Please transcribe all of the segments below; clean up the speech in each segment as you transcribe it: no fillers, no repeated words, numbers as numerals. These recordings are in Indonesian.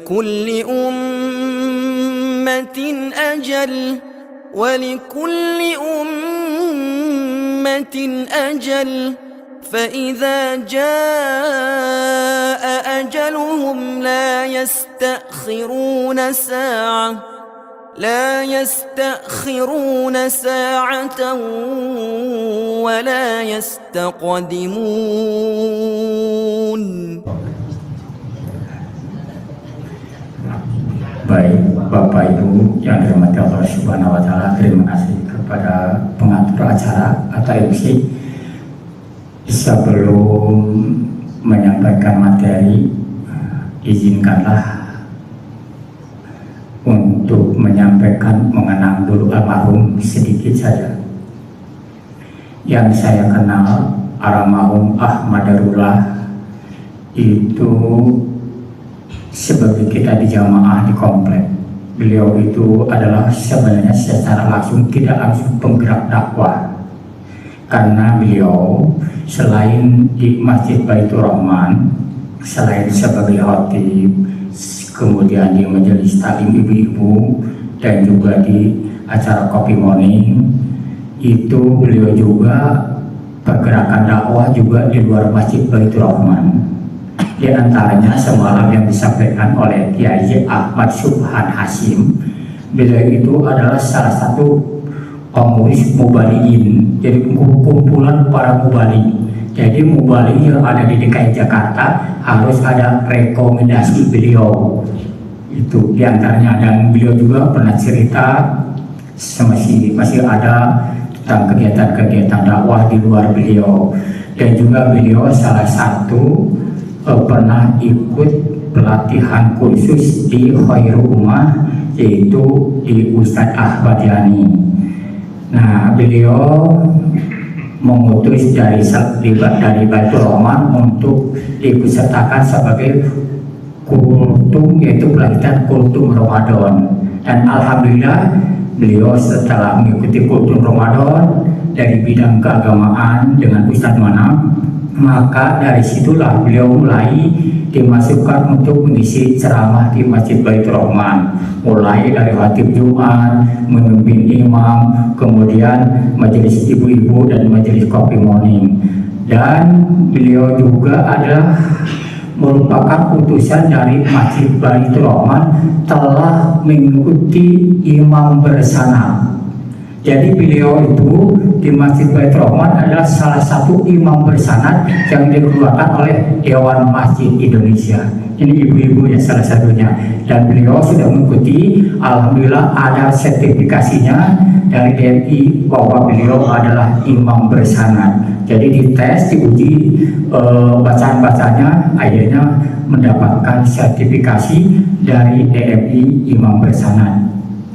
كل أمة أجل ولكل أمة أجل فإذا جاء أجلهم لا يستأخرون ساعة ولا يستقدمون. Baik Bapak Ibu yang dirahmati Allah Subhanahu wa Ta'ala, terima kasih kepada pengatur acara atau MC. Sebelum menyampaikan materi, izinkanlah untuk menyampaikan mengenang dulu almarhum sedikit saja. Yang saya kenal almarhum Ahmad Darullah itu sebagai kita di jamaah di komplek. Beliau itu adalah sebenarnya secara langsung tidak langsung penggerak dakwah, karena beliau selain di Masjid Baitur Rahman, selain sebagai khatib, kemudian di majelis taklim ibu-ibu dan juga di acara kopi morning, itu beliau juga pergerakan dakwah juga di luar Masjid Baitur Rahman. Di antaranya semalam yang disampaikan oleh Kiai Ahmad Subhan Hasim, beliau itu adalah salah satu pengurus mubaliin, jadi kumpulan para mubali. Jadi mubali yang ada di DKI Jakarta harus ada rekomendasi beliau itu diantaranya, dan beliau juga pernah cerita masih ada tentang kegiatan-kegiatan dakwah di luar beliau, dan juga beliau salah satu pernah ikut pelatihan khusus di Khairul Ummah, yaitu di Ustadz Ahmad Yani. Nah, beliau mengutus dari Baitur Rahman untuk diikutsertakan sebagai kultum, yaitu pelatihan kultum Ramadan. Dan alhamdulillah beliau setelah mengikuti kultum Ramadan dari bidang keagamaan dengan Ustadz Manam, maka dari situlah beliau mulai dimasukkan untuk mengisi ceramah di Masjid Baitur Rahman, mulai dari khatib Jumat, memimpin imam, kemudian majelis ibu-ibu dan majelis kopi morning. Dan beliau juga adalah merupakan utusan dari Masjid Baitur Rahman, telah mengikuti imam bersana. Jadi beliau itu di Masjid Baitur Rahman adalah salah satu imam bersanad yang dikeluarkan oleh Dewan Masjid Indonesia. Ini ibu-ibu ya salah satunya. Dan beliau sudah mengikuti, alhamdulillah ada sertifikasinya dari DMI bahwa beliau adalah imam bersanad. Jadi dites, diuji bacaan-bacanya, akhirnya mendapatkan sertifikasi dari DMI imam bersanad.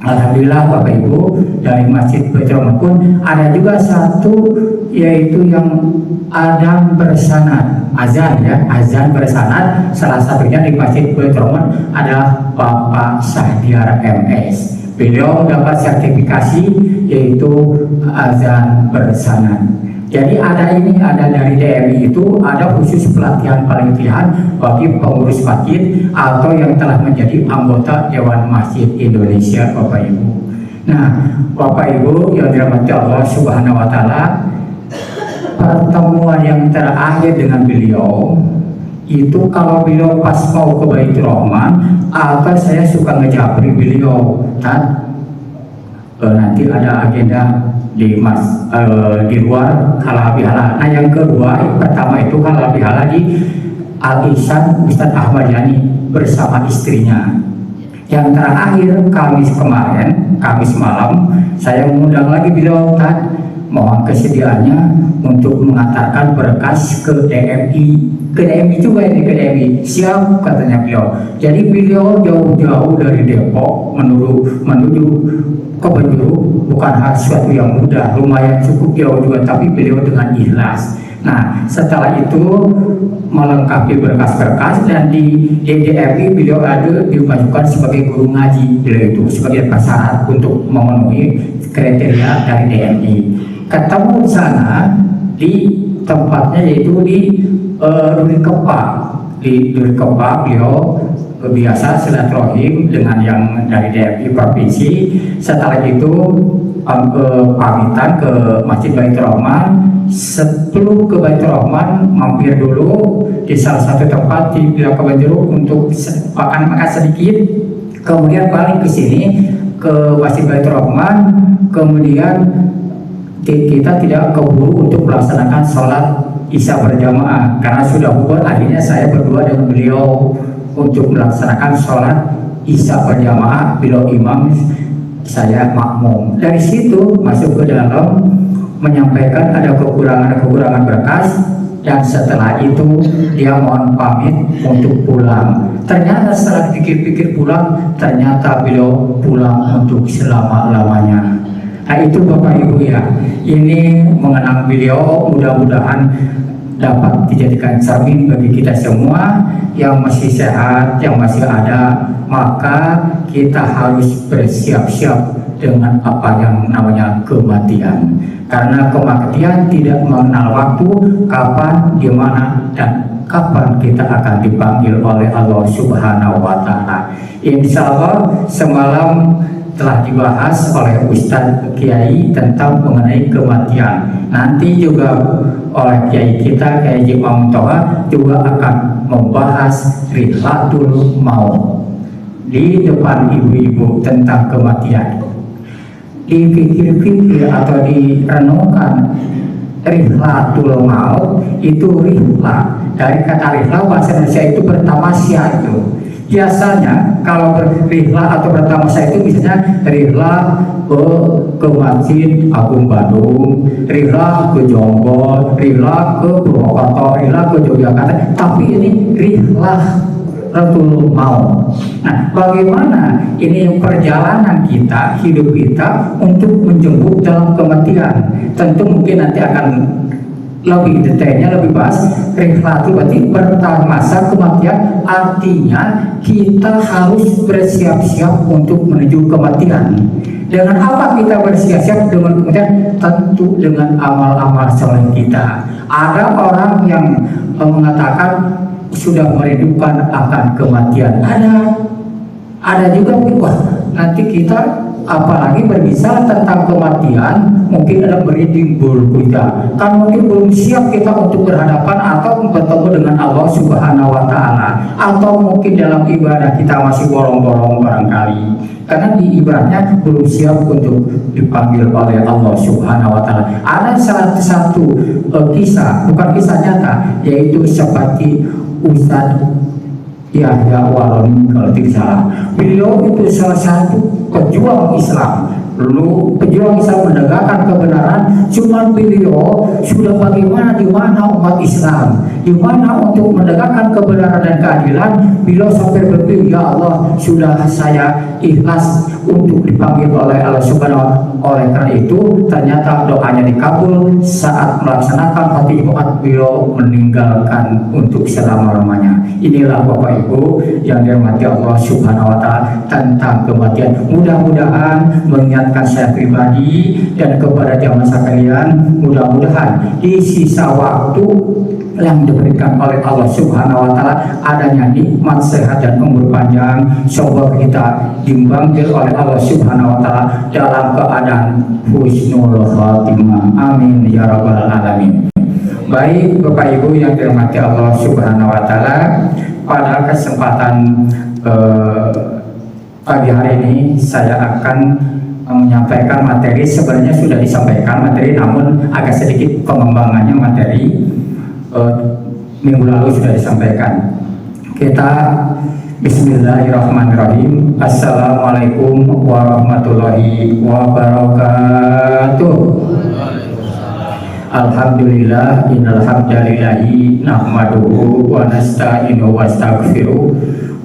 Alhamdulillah Bapak Ibu, dari Masjid Baitur Rahman pun ada juga satu, yaitu yang adzan bersanad, azan bersanad. Salah satunya di Masjid Baitur Rahman adalah Bapak Sahdiar MS. Beliau mendapat sertifikasi yaitu azan bersanad. Jadi ada dari DMI itu ada khusus pelatihan bagi pengurus masjid atau yang telah menjadi anggota Dewan Masjid Indonesia, Bapak Ibu. Nah, Bapak Ibu yang dirahmati Allah Subhanahu wa Ta'ala, pertemuan yang terakhir dengan beliau itu kalau beliau pas mau ke Baitur Rahman, atau saya suka ngejabri beliau, nanti ada agenda di luar halal bihalal. Nah, yang kedua, pertama itu halal bihalal di Al Ihsan Ustadz Ahmad Yani bersama istrinya. Yang terakhir Kamis malam, saya mengundang lagi beliau, mohon kesediaannya untuk mengantarkan berkas ke DMI juga ini, ke DMI. Siap, katanya beliau. Jadi beliau jauh-jauh dari Depok menuju ke Penjuru, bukan hal sesuatu yang mudah, lumayan cukup jauh juga, tapi beliau dengan ikhlas. Nah, setelah itu melengkapi berkas-berkas, dan di DMI beliau ada dimasukkan sebagai guru ngaji. Beliau itu sebagai prasyarat untuk memenuhi kriteria dari DMI. Ketemu di sana di tempatnya, yaitu di Duri Kepa. Di Duri Kepa beliau biasa silaturahim dengan yang dari DPI provinsi. Setelah itu pamitan ke Masjid Baitur Rahman. Sebelum ke Baitur Rahman mampir dulu di salah satu tempat di Wilayah Kebonjeruk untuk makan sedikit, kemudian balik ke sini ke Masjid Baitur Rahman. Kemudian kita tidak keburu untuk melaksanakan sholat Isya berjamaah karena sudah bubar. Akhirnya saya berdua dengan beliau untuk melaksanakan sholat Isya berjamaah, beliau imam, saya makmum. Dari situ masuk ke dalam menyampaikan ada kekurangan berkas, dan setelah itu dia mohon pamit untuk pulang. Ternyata setelah pikir-pikir pulang, ternyata beliau pulang untuk selama-lamanya. Nah itu Bapak Ibu ya, ini mengenang beliau, mudah-mudahan dapat dijadikan cermin bagi kita semua yang masih sehat, yang masih ada. Maka kita harus bersiap-siap dengan apa yang namanya kematian, karena kematian tidak mengenal waktu, kapan, di mana, dan kapan kita akan dipanggil oleh Allah Subhanahu wa Ta'ala. Insya Allah semalam telah dibahas oleh Ustadz Kiai tentang mengenai kematian. Nanti juga oleh Kiai kita, Kiai Imam Toha, juga akan membahas rihlatul maut di depan ibu-ibu tentang kematian. Dipikir-pikir atau direnungkan, rihlatul maut itu rihlah, dari kata rihlah bahasa Indonesia itu bertamasya. Itu biasanya kalau berrihlah atau bertamasya itu misalnya rihlah ke Masjid Agung Bandung, rihlah ke Jonggol, rihlah ke Purwokerto, rihlah ke Yogyakarta. Tapi ini rihlah Ratul Maut. Nah, bagaimana ini perjalanan kita, hidup kita untuk menjemput dalam kematian? Tentu mungkin nanti akan lebih detailnya, lebih bahas. Rihlatul berarti bermasa kematian, artinya kita harus bersiap-siap untuk menuju kematian. Dengan apa kita bersiap-siap dengan kematian? Tentu dengan amal-amal soleh kita. Ada orang yang mengatakan sudah merindukan akan kematian. Ada juga wah, nanti kita apalagi berbicara tentang kematian, mungkin ada merinding bulu kita, kan mungkin belum siap kita untuk berhadapan atau bertemu dengan Allah Subhanahu wa Ta'ala, atau mungkin dalam ibadah kita masih bolong-bolong barangkali, karena di ibadahnya belum siap untuk dipanggil oleh Allah Subhanahu wa Ta'ala. Ada satu kisah, bukan kisah nyata, yaitu seperti Ustadz Yahya Waloni kalau tidak salah. Beliau itu salah satu pejuang Islam. Dulu pejuang Islam menegakkan kebenaran, cuma beliau sudah bagaimana di mana umat Islam, di mana untuk menegakkan kebenaran dan keadilan, beliau sampai berpikir, ya Allah, sudah saya ikhlas untuk dipanggil oleh Allah Subhanahu. Oleh karena itu ternyata doanya dikabul saat melaksanakan Fatih Jumat, beliau meninggalkan untuk selama-lamanya. Inilah Bapak Ibu yang dirahmati Allah Subhanahu wa Ta'ala tentang kematian. Mudah-mudahan mengingatkan saya pribadi dan kepada jamaah sekalian, mudah-mudahan di sisa waktu yang diberikan oleh Allah Subhanahu wa Ta'ala adanya nikmat sehat dan umur panjang, semoga kita dipanggil oleh Allah Subhanahu wa Ta'ala dalam keadaan husnul khatimah. Amin ya rabbal alamin. Baik Bapak Ibu yang dirahmati Allah Subhanahu wa Ta'ala, pada kesempatan pagi hari ini saya akan menyampaikan materi. Sebenarnya sudah disampaikan materi, namun agak sedikit pengembangannya materi minggu lalu sudah disampaikan. Kita Bismillahirrahmanirrahim. Assalamualaikum warahmatullahi wabarakatuh. Alhamdulillah, innal hamdalillahi nahmaduhu wa nasta'inu wa nastaghfiruh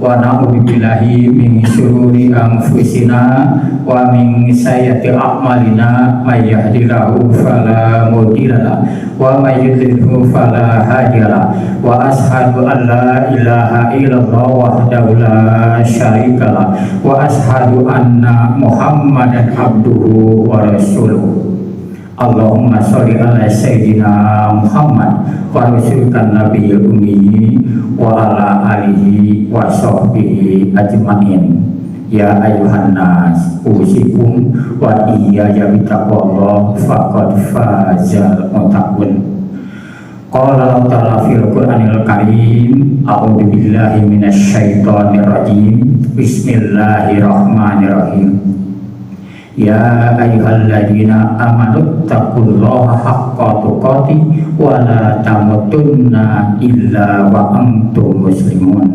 wa na'udzu billahi min syururi anfusina wa min sayyiati a'malina, may yahdihillahu fala mudhillalah wa may yudlilhu fala hadiyalah. Wa ashhadu an la ilaha illallah wahdahu la syarikalah wa ashhadu anna Muhammadan abduhu wa rasuluh. Allahumma sholli ala sayyidina Muhammad wa rasulkan nabiyil ummi wa ala alihi wa sahbihi ajmain. Ya ayuhan nas usikum wa iyaya bitaqwallah faqad fazal muttaqun. Qala Allah ta'ala fil Qur'anil Karim, a'udzu billahi minasyaitonir rajim. Bismillahirrahmanirrahim. Ya ayyuhalladzina amanu taqullaha haqqa tuqatih wa la tamutunna illa wa antum muslimun.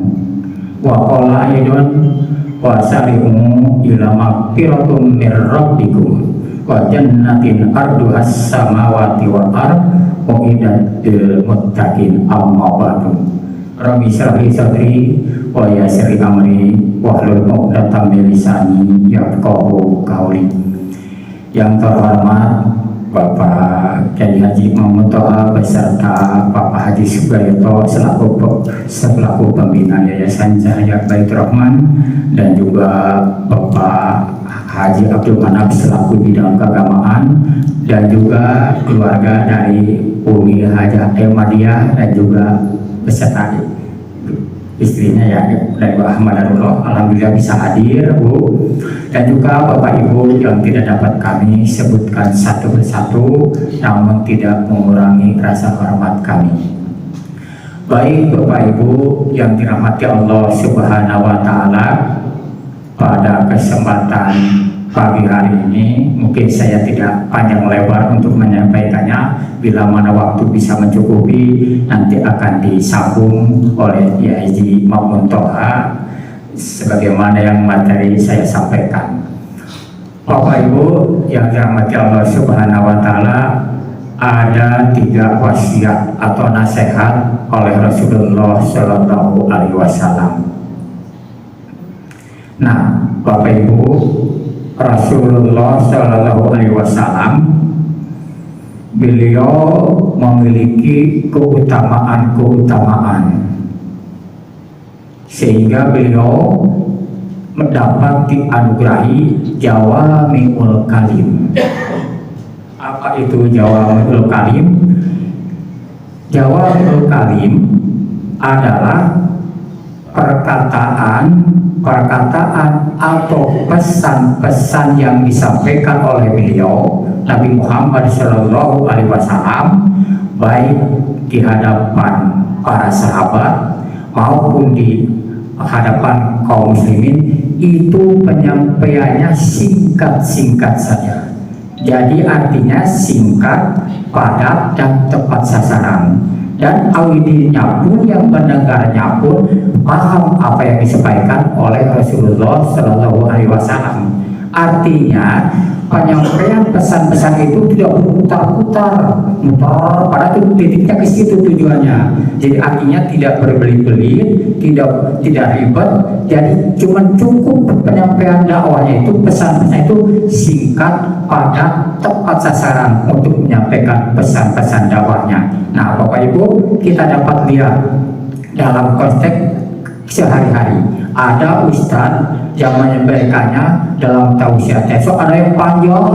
Wa qala aidan wa sari'u ila maghfiratin mir rabbikum wa jannatin arduhas samawati wal ard uiddat lil muttaqin. Amma ba'du. Rabbi shrah li sadri wa yassir li amri wahlul 'uqdatam min lisani yafqahu qawli. Yang terhormat Bapak Kyai Haji Muhammad Toha beserta Bapak Haji Sugayoto selaku pembina Yayasan Cahaya Baitur Rahman, dan juga Bapak Haji Abdul Manap selaku bidang keagamaan, dan juga keluarga dari Umi Hajah Ahmadiyah dan juga beserta istrinya ya dari Pak Ahmad Darullah. Alhamdulillah bisa hadir, Bu, dan juga Bapak Ibu yang tidak dapat kami sebutkan satu persatu, namun tidak mengurangi rasa hormat kami. Baik Bapak Ibu yang dirahmati Allah Subhanahu wa Ta'ala, pada kesempatan pagi hari ini mungkin saya tidak panjang lebar untuk menyampaikannya. Bila mana waktu bisa mencukupi, nanti akan disambung oleh Kyai Haji Muhammad Toha sebagaimana yang materi saya sampaikan. Bapak Ibu yang dirahmati Allah Subhanahu wa Ta'ala, ada 3 wasiat atau nasihat oleh Rasulullah Shallallahu Alaihi Wasallam. Nah, Bapak Ibu, Rasulullah Shallallahu Alaihi Wasallam beliau memiliki keutamaan sehingga beliau mendapat dianugerahi Jawami'ul Kalim. Apa itu Jawami'ul Kalim? Jawami'ul Kalim adalah perkataan atau pesan-pesan yang disampaikan oleh beliau Nabi Muhammad Shallallahu Alaihi Wasallam, baik di hadapan para sahabat maupun di hadapan kaum muslimin, itu penyampaiannya singkat-singkat saja. Jadi artinya singkat, padat, dan tepat sasaran. Dan audiennya pun, yang mendengarnya pun paham apa yang disampaikan oleh Rasulullah Shallallahu Alaihi Wasallam. Artinya penyampaian pesan-pesan itu tidak berputar-putar, pada titiknya ke situ tujuannya. Jadi artinya tidak berbelit-belit, tidak ribet. Jadi cuma cukup penyampaian dakwahnya itu, pesan-pesan itu singkat, padat, tepat sasaran untuk menyampaikan pesan-pesan dakwahnya. Nah, Bapak Ibu, kita dapat lihat dalam konteks sehari-hari ada ustadz yang menyampaikannya dalam tausiahnya. So ada yang panjang,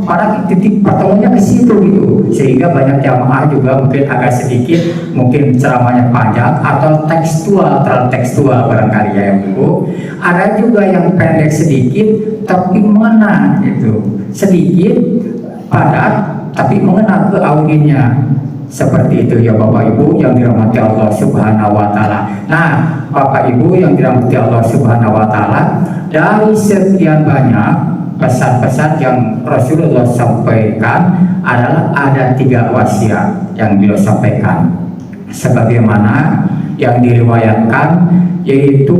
pada titik pertemuannya ke situ gitu, sehingga banyak jamaah juga mungkin agak sedikit, mungkin ceramahnya panjang atau terlalu tekstual barangkali ya Ibu. Ada juga yang pendek sedikit tapi mengena gitu, sedikit padat tapi mengena ke audiennya. Seperti itu ya Bapak Ibu yang dirahmati Allah Subhanahu wa Ta'ala. Nah, Bapak Ibu yang dirahmati Allah Subhanahu wa Ta'ala, dari sekian banyak pesan-pesan yang Rasulullah sampaikan adalah ada 3 wasiat yang beliau sampaikan, sebagaimana yang diriwayatkan, yaitu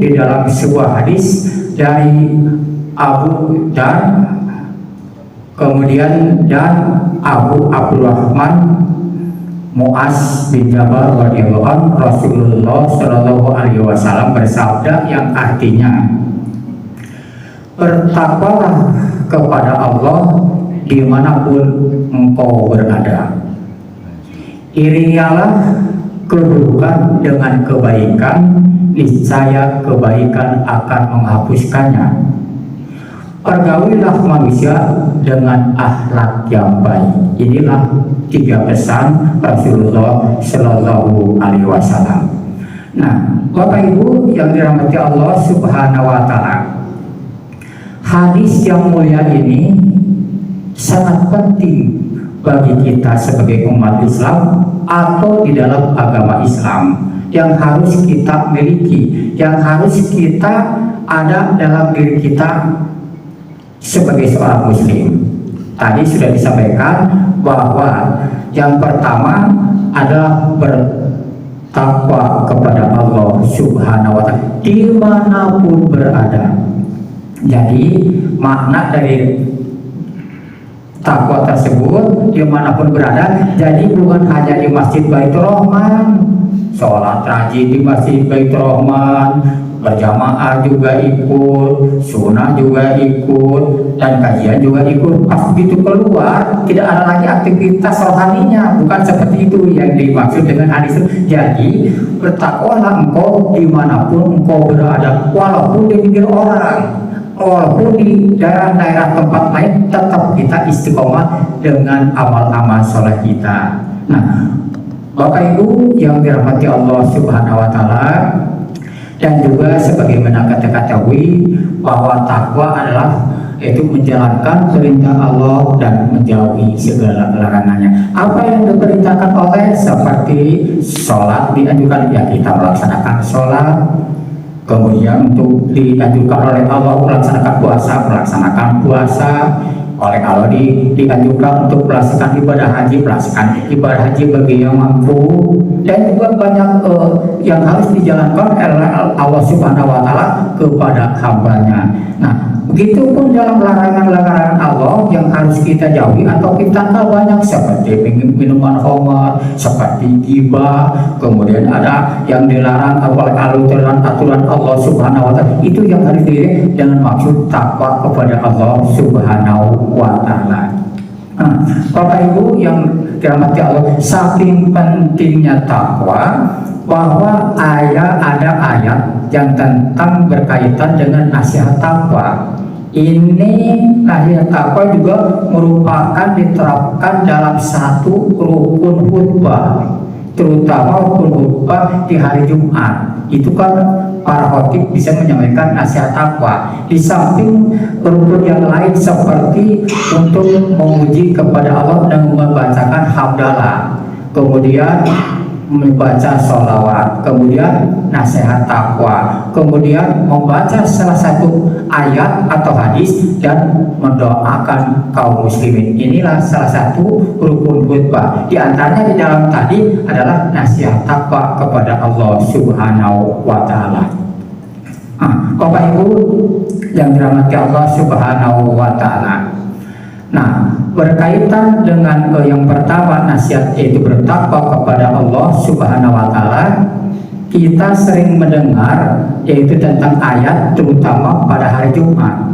di dalam sebuah hadis dari Abu Dar, kemudian dan Abu Abdurrahman Mu'az bin Jabal radhiyallahu anhu, Rasulullah Shallallahu Alaihi Wasallam bersabda yang artinya, bertakwalah kepada Allah dimanapun engkau berada, iringilah keburukan dengan kebaikan, niscaya kebaikan akan menghapuskannya. Pergaulilah manusia dengan akhlak yang baik. Inilah 3 pesan Rasulullah Shallallahu Alaihi Wasallam. Nah, Bapak Ibu yang dirahmati Allah Subhanahu Wa Taala, hadis yang mulia ini sangat penting bagi kita sebagai umat Islam atau di dalam agama Islam, yang harus kita miliki, yang harus kita ada dalam diri kita sebagai seorang muslim. Tadi sudah disampaikan bahwa yang pertama adalah bertakwa kepada Allah Subhanahu wa Ta'ala dimanapun berada. Jadi makna dari takwa tersebut dimanapun berada, jadi bukan hanya di Masjid Baitur Rahman, sholat rajin di Masjid Baitur Rahman, berjamaah juga ikut, sunnah juga ikut, dan kajian juga ikut. Pas begitu keluar, tidak ada lagi aktivitas rohaninya. Bukan seperti itu yang dimaksud dengan hadis. Jadi bertakwalah engkau dimanapun engkau berada, walaupun di pinggir orang, walaupun di daerah-daerah tempat lain, tetap kita istiqomah dengan amal-amal soleh kita. Nah, Bapak Ibu yang dirahmati Allah Subhanahu wa Ta'ala, dan juga sebagaimana kita ketahui bahwa takwa adalah itu menjalankan perintah Allah dan menjauhi segala larangannya. Apa yang diperintahkan oleh seperti sholat dianjurkan, ya kita melaksanakan sholat. Kemudian untuk dianjurkan oleh Allah melaksanakan puasa. Oleh Allah dianjurkan untuk melaksanakan ibadah haji bagi yang mampu. Dan juga banyak yang harus dijalankan oleh Allah Subhanahu wa Ta'ala kepada hambanya. Nah, begitupun dalam larangan-larangan Allah yang harus kita jauhi atau kita banyak, seperti minuman khamar, seperti ghibah, kemudian ada yang dilarang oleh aturan Allah Subhanahu wa Ta'ala. Itu yang harus diri dengan maksud takwa kepada Allah Subhanahu wa Ta'ala. Nah, Bapak Ibu yang dirahmati Allah, saking pentingnya takwa bahwa ada ayat yang tentang berkaitan dengan nasihat takwa. Ini nasihat takwa juga merupakan diterapkan dalam satu rukun khutbah, terutama rukun khutbah di hari Jumat. Itu kan para khotib bisa menyampaikan nasihat takwa. Di samping rukun yang lain seperti untuk memuji kepada Allah dan membacakan hamdalah, kemudian membaca sholawat, kemudian nasihat takwa, kemudian membaca salah satu ayat atau hadis dan mendoakan kaum muslimin. Inilah salah satu rukun khutbah. Di antaranya di dalam tadi adalah nasihat takwa kepada Allah Subhanahu wa Ta'ala. Bapak Ibu yang dirahmati Allah Subhanahu wa Ta'ala. Nah, berkaitan dengan yang pertama nasihat, yaitu bertakwa kepada Allah Subhanahu wa Ta'ala, kita sering mendengar yaitu tentang ayat terutama pada hari Jumat.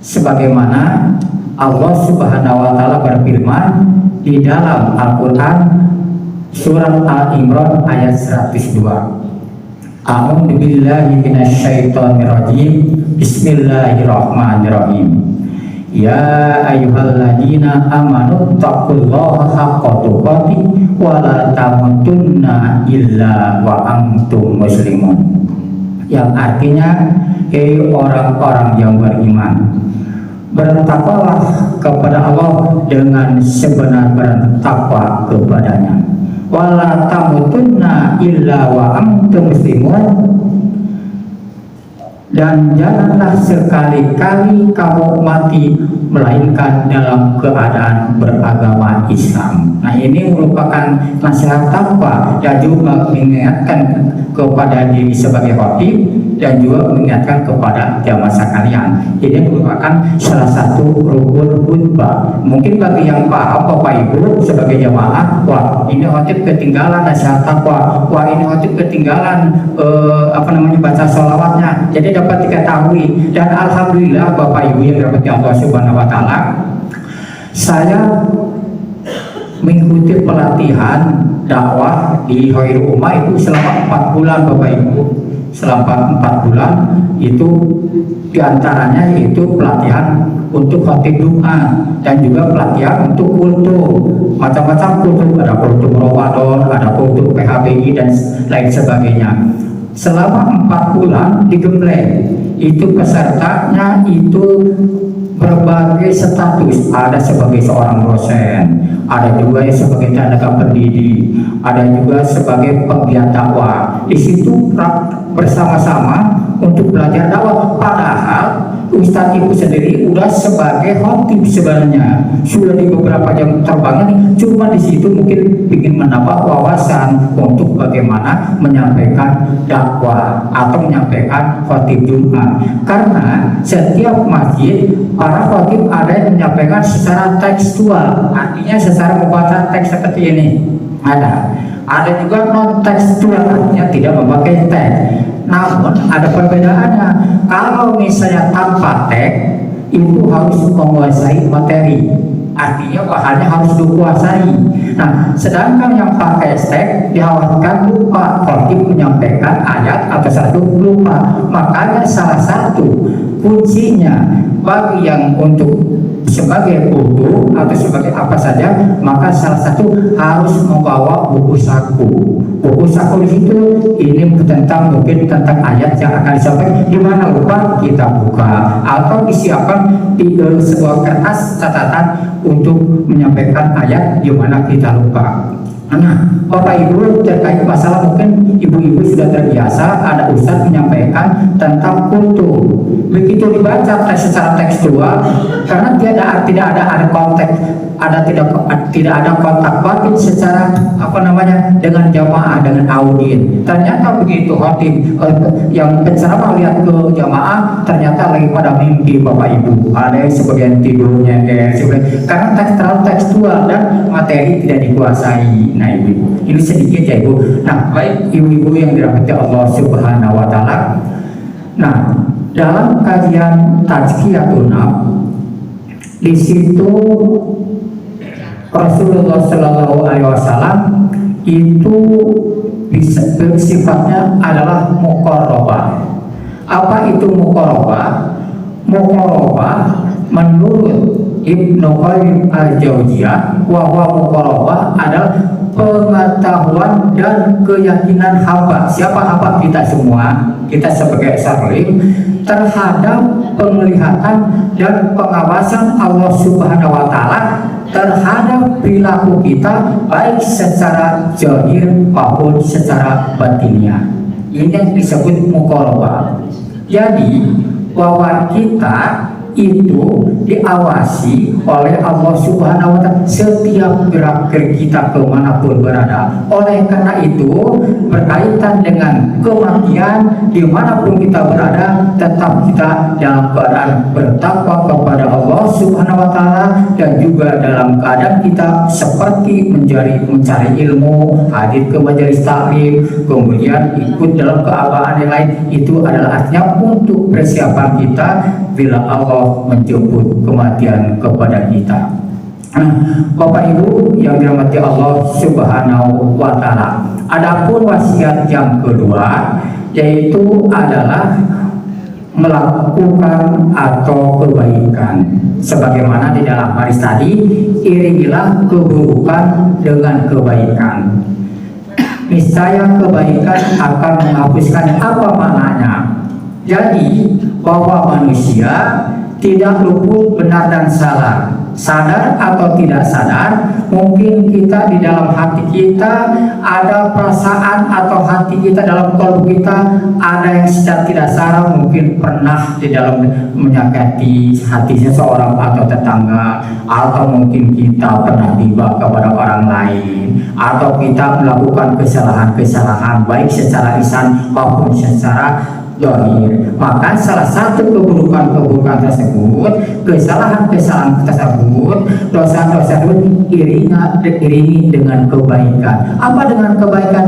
Sebagaimana Allah Subhanahu wa Ta'ala berfirman di dalam Al-Qur'an surat Al-Imran ayat 102. A'udzu billahi minasyaitonir rajim. Bismillahirrahmanirrahim. Ya ayyuhalladzina amanu taqullaha haqqa tuqatih wa la tamutunna illa wa antum muslimun. Yang artinya, hei orang-orang yang beriman, bertakwalah kepada Allah dengan sebenar-benar takwa kepadanya. Wa la tamutunna illa wa antum muslimun. Dan janganlah sekali-kali kamu mati melainkan dalam keadaan beragama Islam. Nah, ini merupakan nasihat takwa dan juga mengingatkan kepada diri sebagai khotib dan juga mengingatkan kepada jamaah sekalian. Ini merupakan salah satu rukun khutbah. Mungkin bagi yang paham Bapak Ibu sebagai jamaah, wah ini khotib ketinggalan nasihat takwa, wah ini khotib ketinggalan baca sholawatnya. Jadi dapat diketahui, dan alhamdulillah Bapak Ibu yang dirahmati Allah Subhanahu wa Ta'ala, saya mengikuti pelatihan dakwah di Khairul Ummah itu selama 4 bulan Bapak Ibu. selama 4 bulan itu diantaranya yaitu pelatihan untuk khotib Jumat dan juga pelatihan untuk kultum, macam-macam kultum, ada kultum Ramadan, ada kultum PHBI dan lain sebagainya. Selama 4 bulan digembleng, itu pesertanya itu berbagai status, ada sebagai seorang dosen, ada juga sebagai tenaga pendidik, ada juga sebagai penggiat dakwah. Di situ bersama-sama untuk belajar dakwah. Padahal Ustadz itu sendiri udah sebagai khotib sebenarnya, sudah di beberapa jam terbangnya nih, cuma di situ mungkin ingin mendapat wawasan untuk bagaimana menyampaikan dakwah atau menyampaikan khotib Jumat. Karena setiap masjid para khotib ada yang menyampaikan secara tekstual, artinya secara membaca teks seperti ini. Ada juga non tekstual, artinya tidak memakai teks. Namun ada perbedaannya. Kalau misalnya tanpa teks itu harus menguasai materi, artinya bahannya harus dikuasai. Nah, sedangkan yang pakai teks dikhawatirkan lupa, khotib menyampaikan ayat atau satu lupa. Makanya salah satu kuncinya bagi yang untuk sebagai buku atau sebagai apa saja, maka salah satu harus membawa buku saku. Buku saku di situ ini tentang mungkin tentang ayat yang akan disampaikan. Di mana lupa kita buka atau disiapkan di sebuah kertas catatan untuk menyampaikan ayat di mana kita lupa. Nah, Bapak Ibu terkait masalah mungkin ibu-ibu sudah terbiasa ada ustadz menyampaikan tentang kultum. Begitu dibaca secara tekstual, karena tidak ada konteks, tidak ada kontak batin secara dengan jamaah, dengan audien. Ternyata begitu khotib yang penceramah lihat ke jamaah, ternyata lagi pada mimpi Bapak Ibu. Ada yang sebagian tidurnya karena teks terlalu tekstual dan materi tidak dikuasai. Nah, ibu, ini sedikit ya ibu. Nah, baik ibu-ibu yang dirahmati Allah Subhanahu wa Ta'ala. Nah, dalam kajian Tazkiyatun Nafs, di situ Rasulullah Shallallahu Alaihi Wasallam itu sifatnya adalah muqarrabah. Apa itu muqarrabah? Muqarrabah menurut Ibnu Qayyim al-Jauziyah, bahwa muqarrabah adalah pengetahuan dan keyakinan hamba. Siapa hamba? Kita semua, kita sebagai salim, terhadap penglihatan dan pengawasan Allah Subhanahu wa Ta'ala terhadap perilaku kita, baik secara zahir maupun secara batinnya. Ini yang disebut muqarrabah. Jadi bahwa kita itu diawasi oleh Allah Subhanahu wa Ta'ala setiap gerak-gerik kita kemanapun berada. Oleh karena itu, berkaitan dengan kematian, dimanapun kita berada, tetap kita dalam keadaan bertakwa kepada Allah Subhanahu wa Ta'ala, dan juga dalam keadaan kita seperti mencari ilmu, hadir ke majelis taklim, kemudian ikut dalam keabaan yang lain. Itu adalah artinya untuk persiapan kita bila Allah menjemput kematian kepada kita. Nah, Bapak Ibu yang dirahmati Allah Subhanahu wa Ta'ala, adapun wasiat yang kedua yaitu adalah melakukan atau kebaikan. Sebagaimana di dalam hadis tadi, iringilah keburukan dengan kebaikan. Niscaya kebaikan akan menghapuskan. Apa maknanya? Jadi bahwa manusia tidak luput benar dan salah, sadar atau tidak sadar. Mungkin kita di dalam hati kita ada perasaan, atau hati kita dalam kalbu kita ada yang secara tidak sadar mungkin pernah di dalam menyakiti hati seseorang atau tetangga, atau mungkin kita pernah riba kepada orang lain, atau kita melakukan kesalahan-kesalahan baik secara lisan maupun secara dohir. Maka salah satu keburukan-keburukan tersebut, kesalahan-kesalahan tersebut, dosa-dosa tersebut iringi dengan kebaikan. Apa dengan kebaikan?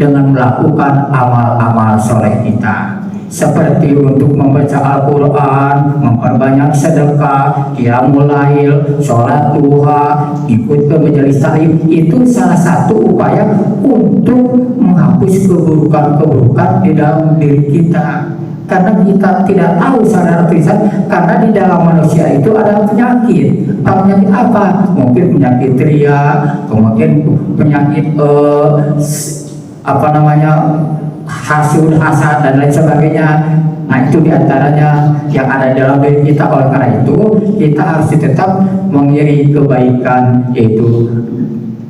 Dengan melakukan amal-amal soleh kita. seperti untuk membaca Al-Quran, memperbanyak sedekah, qiyamul lail, sholat duha, ikut ke majelis taklim. Itu salah satu upaya untuk menghapus keburukan-keburukan di dalam diri kita. Karena kita tidak tahu secara tulisan, karena di dalam manusia itu ada penyakit. Penyakit apa? Mungkin penyakit ria, kemudian penyakit hasud, hasad dan lain sebagainya. Nah, itu diantaranya yang ada dalam diri kita. Oleh karena itu kita harus tetap mengiring kebaikan, yaitu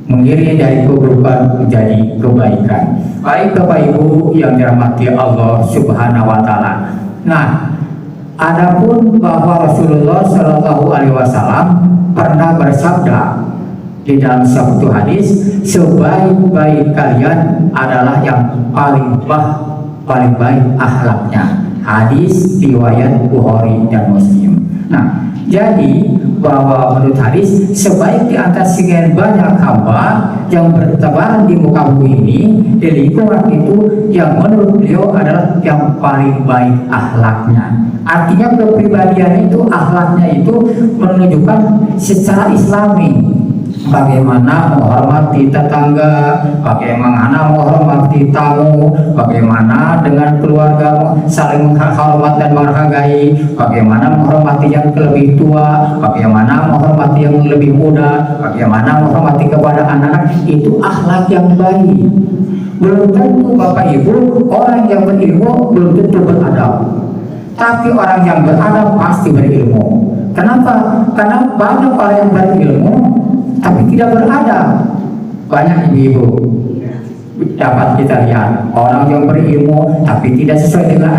mengiring dari keburukan menjadi kebaikan. Baik Bapak Ibu yang dirahmati Allah Subhanahu wa taala. Nah, adapun bahwa Rasulullah Shallallahu alaihi wasallam pernah bersabda di dalam satu hadis, sebaik-baik kalian adalah yang paling baik akhlaknya. Hadis riwayat Bukhari dan Muslim. Nah, jadi bahwa menurut hadis, sebaik di antara sekian banyak hamba yang bertebaran di muka bumi ini, di lingkungan itu, yang menurut beliau adalah yang paling baik akhlaknya. Artinya kepribadian itu, akhlaknya itu menunjukkan secara Islami. Bagaimana menghormati tetangga, bagaimana menghormati tamu, bagaimana dengan keluarga saling menghormat dan menghargai, bagaimana menghormati yang lebih tua, bagaimana menghormati yang lebih muda, bagaimana menghormati kepada anak-anak. Itu akhlak yang baik. Belum tentu Bapak Ibu orang yang berilmu belum tentu beradab, tapi orang yang beradab pasti berilmu. Kenapa? Karena banyak orang yang berilmu tapi tidak beradab. Banyak ibu-ibu dapat kita lihat orang yang berilmu tapi tidak sesuai dengan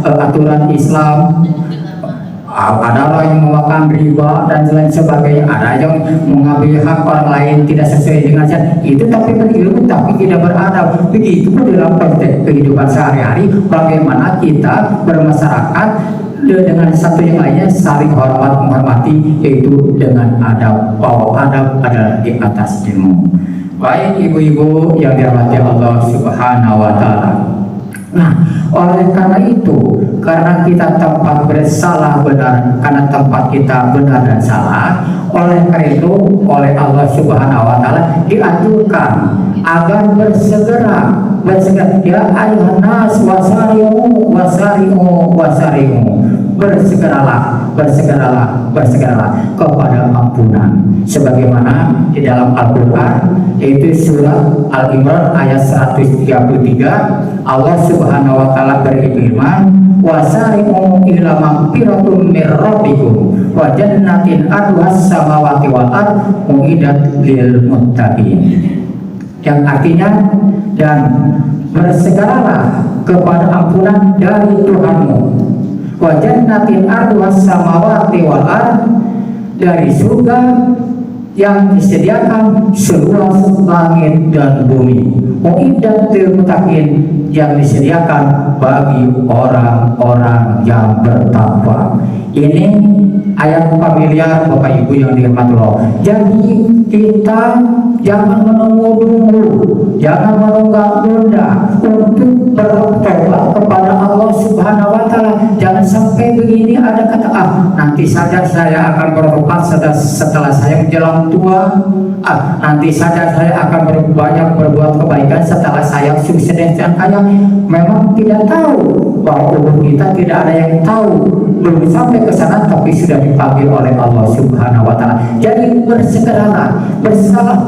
aturan Islam. Ada orang yang memakan riba dan lain sebagainya, ada yang mengambil hak orang lain tidak sesuai dengan syariat. Itu tapi berilmu tapi tidak beradab. Begitu pun dalam konteks kehidupan sehari-hari, bagaimana kita bermasyarakat dengan satu yang lainnya saling hormat menghormati, yaitu dengan adab. Bahwa adab adalah di atas ilmu. Baik ibu-ibu yang dirahmati Allah Subhanahu wa taala. Nah, oleh karena itu, karena kita tempat bersalah benar, karena tempat kita benar dan salah, oleh karena itu oleh Allah Subhanahu wa taala diaturkan agar bersegera ya ayuhan nas wasari'u bersegeralah kepada ampunan, sebagaimana di dalam Al-Quran, yaitu surah Al-Imran ayat 133. Allah Subhanahu wa taala berfirman, wasari'u ila magfiratum mir rabbikum wa jannatin arduhas samawati wal ard uiddat lil muttaqin. Yang artinya, dan bersegeralah kepada ampunan dari Tuhanmu, wa jannatin arduhas samawati wal ard, dari surga yang disediakan seluas langit dan bumi, uiddat lil muttaqin, yang disediakan bagi orang-orang yang bertakwa. Ini ayat familiar Bapak Ibu yang dirahmati Allah. Jadi kita jangan menunggu-nunggu, jangan menunda-nunda untuk bertobat kepada Allah Subhanahu wa taala. Jangan sampai begini ada kata, nanti saja saya akan bertobat setelah saya menjelang tua. Nanti saja saya akan berbanyak berbuat kebaikan setelah saya sukses dan kaya. Memang tidak tahu, bahwa umur kita tidak ada yang tahu. Belum sampai ke sana tapi sudah dipanggil oleh Allah Subhanahu wa taala. Jadi bersegeralah,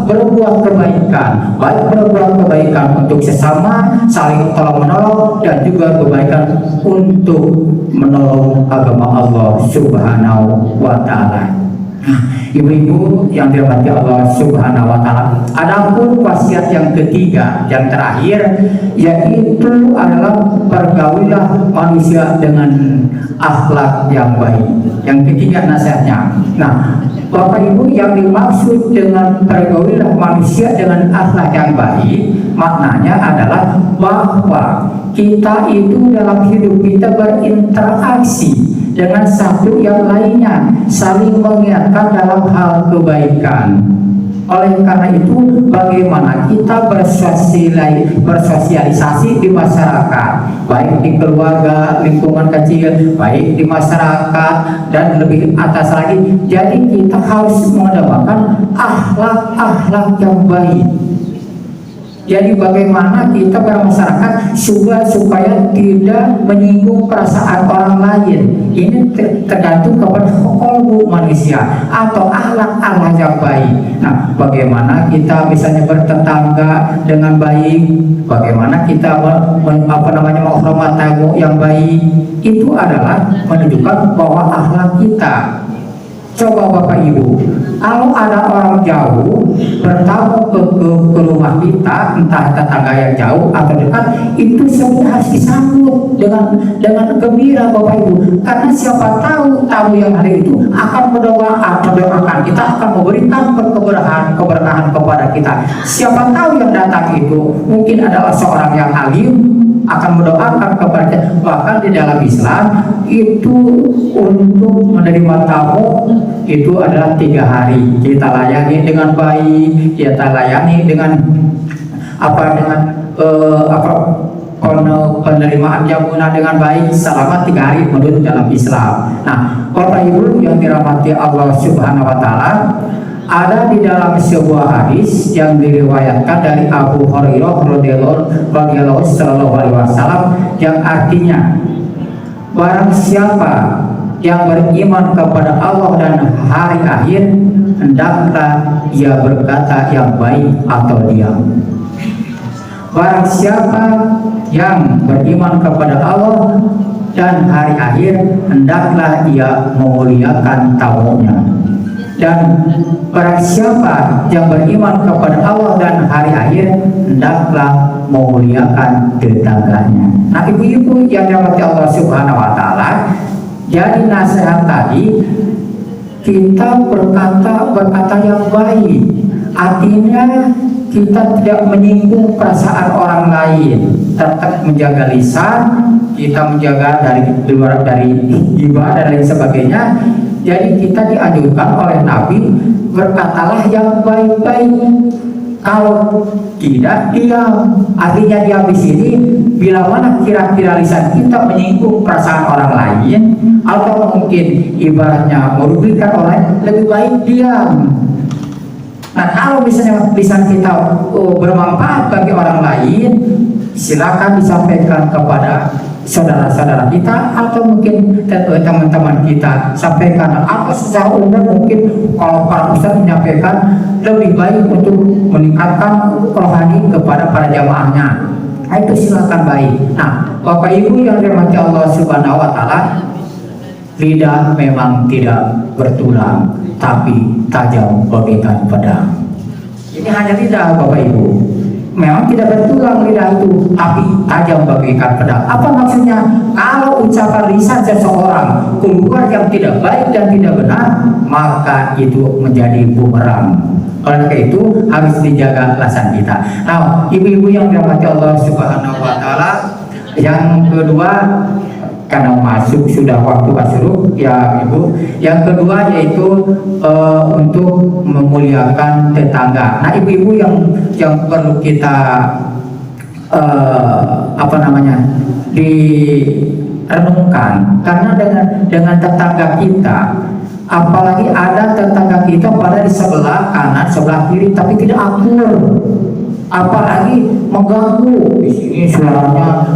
berbuat kebaikan, baik berbuat kebaikan untuk sesama, saling tolong menolong, dan juga kebaikan untuk menolong agama Allah Subhanahu wa taala. Ibu-ibu yang dirahmati Allah Subhanahu wa taala, adapun wasiat yang ketiga, yang terakhir, yaitu adalah pergaulilah manusia dengan akhlak yang baik. Yang ketiga nasihatnya. Nah, Bapak Ibu, yang dimaksud dengan pergaulilah manusia dengan akhlak yang baik, maknanya adalah bahwa kita itu dalam hidup kita berinteraksi dengan satu yang lainnya, saling mengingatkan dalam hal kebaikan. Oleh karena itu, bagaimana kita bersosialisasi di masyarakat, baik di keluarga, lingkungan kecil, baik di masyarakat, dan lebih atas lagi. Jadi kita harus mengedepankan akhlak-akhlak yang baik. Jadi bagaimana kita bermasyarakat supaya tidak menyinggung perasaan orang lain. Ini tergantung kepada kolbu manusia atau akhlak-akhlak yang baik. Nah, bagaimana kita misalnya bertetangga dengan baik, bagaimana kita menghormati tamu yang baik, itu adalah menunjukkan bahwa akhlak kita. Coba Bapak Ibu, kalau ada orang jauh bertamu ke rumah kita, entah tetangga yang jauh atau dekat, itu sebenarnya harus disambut dengan gembira Bapak Ibu, karena siapa tahu tamu yang hari itu akan mendoakan kita, akan memberikan keberkahan kepada kita. Siapa tahu yang datang itu mungkin adalah seorang yang alim, akan mendoakan kepada. Bahkan di dalam Islam itu untuk menerima tamu itu adalah 3 hari. Kita layani dengan baik, kita layani dengan penerimaan jamuan dengan baik selama 3 hari menurut dalam Islam. Nah, Bapak Ibu yang dirahmati Allah Subhanahu wa taala, ada di dalam sebuah hadis yang diriwayatkan dari Abu Hurairah radhiyallahu wasallam yang artinya, barang siapa yang beriman kepada Allah dan hari akhir, hendaklah ia berkata yang baik atau diam. Barang siapa yang beriman kepada Allah dan hari akhir, hendaklah ia memuliakan tamunya. Dan barang siapa yang beriman kepada Allah dan hari akhir, hendaklah memuliakan tetangganya. Nah, ibu-ibu yang dirahmati Allah Subhanahu wa taala, jadi nasihat tadi kita berkata yang baik. Artinya kita tidak menyinggung perasaan orang lain, tetap menjaga lisan, kita menjaga dari luar dari ghibah dan lain sebagainya. Jadi kita dianjurkan oleh Nabi, berkatalah yang baik-baik. Kalau tidak, diam. Artinya diam di sini, bila mana kira-kira lisan kita menyinggung perasaan orang lain, atau mungkin ibaratnya merugikan orang, lebih baik diam. Nah, kalau misalnya lisan kita bermanfaat bagi orang lain, silakan disampaikan kepada saudara-saudara kita, atau mungkin teman-teman kita sampaikan, atau secara umum mungkin kalau para ustaz menyampaikan, lebih baik untuk meningkatkan rohani kepada para jamaahnya. Nah, itu silakan baik. Nah, Bapak Ibu yang dirahmati Allah Subhanahu wa taala, lidah memang tidak bertulang, tapi tajam bagaikan pedang. Ini hanya lidah Bapak Ibu. Memang tidak bertulang lidah itu, tapi tajam bagaikan pedang. Apa maksudnya? Kalau ucapan lisan seseorang keluar yang tidak baik dan tidak benar, maka itu menjadi bumerang. Oleh karena itu harus dijaga lisan kita. Nah, ibu-ibu yang dirahmati Allah Subhanahu wa taala, yang kedua, karena masuk sudah waktu asyuruk ya Ibu. Yang kedua yaitu untuk memuliakan tetangga. Nah, ibu-ibu yang perlu kita direnungkan, karena dengan tetangga kita, apalagi ada tetangga kita pada di sebelah kanan, sebelah kiri, tapi tidak akur, apalagi mengganggu. Di sini suaranya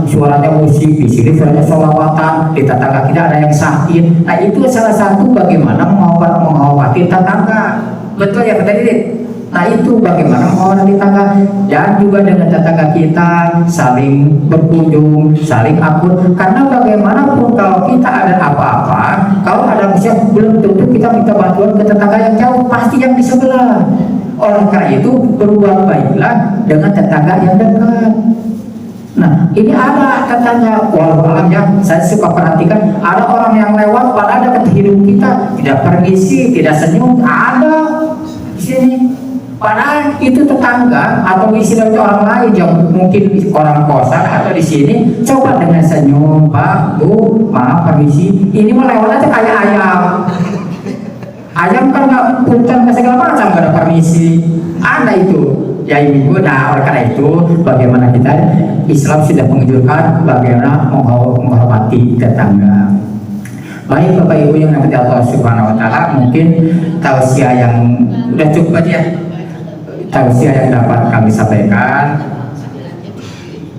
musik, di sini suaranya sholawatan, di tetangga kita ada yang sakit. Nah, itu salah satu bagaimana menghormati tetangga. Betul ya Pak Didit? Nah, itu bagaimana menghormati tetangga, dan juga dengan tetangga kita saling berkunjung, saling akur. Karena bagaimanapun kalau kita ada apa-apa, kalau ada musibah, belum tentu kita minta bantuan ke tetangga yang jauh, pasti yang di sebelah. Oleh karena itu berbuat baiklah dengan tetangga yang dekat. Nah, ini ada tetangga, walau ya, saya suka perhatikan, ada orang yang lewat pada dekat hidup kita, tidak permisi, tidak senyum, ada di sini. Padahal itu tetangga atau istilahnya orang lain yang mungkin orang kosan atau di sini, coba dengan senyum, Pak, Bu, maaf, permisi. Ini melewat aja kayak ayam. ayam kan nggak punten segala macam, nggak ada permisi, ada itu ya ibu. Nah oleh karena itu bagaimana kita Islam sudah menganjurkan bagaimana menghormati tetangga. Baik Bapak Ibu yang nanti Allah Subhanahu Wa Taala, mungkin tausiah yang udah cukup aja, tausiah yang dapat kami sampaikan.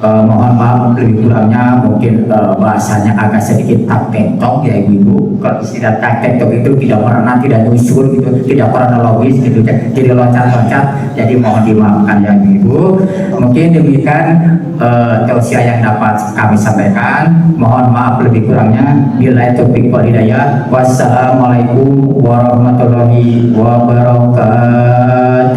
Mohon maaf lebih kurangnya, mungkin bahasanya agak sedikit tak kentok ya ibu. Kalau istilah tak kentok itu tidak pernah, tidak nyusul gitu, tidak kronologis gitu, jadi loncat-loncat. Jadi mohon dimaafkan ya ibu. Mungkin demikian tausiah yang dapat kami sampaikan. Mohon maaf lebih kurangnya. Billahi taufiq wal hidayah. Wassalamualaikum warahmatullahi wabarakatuh.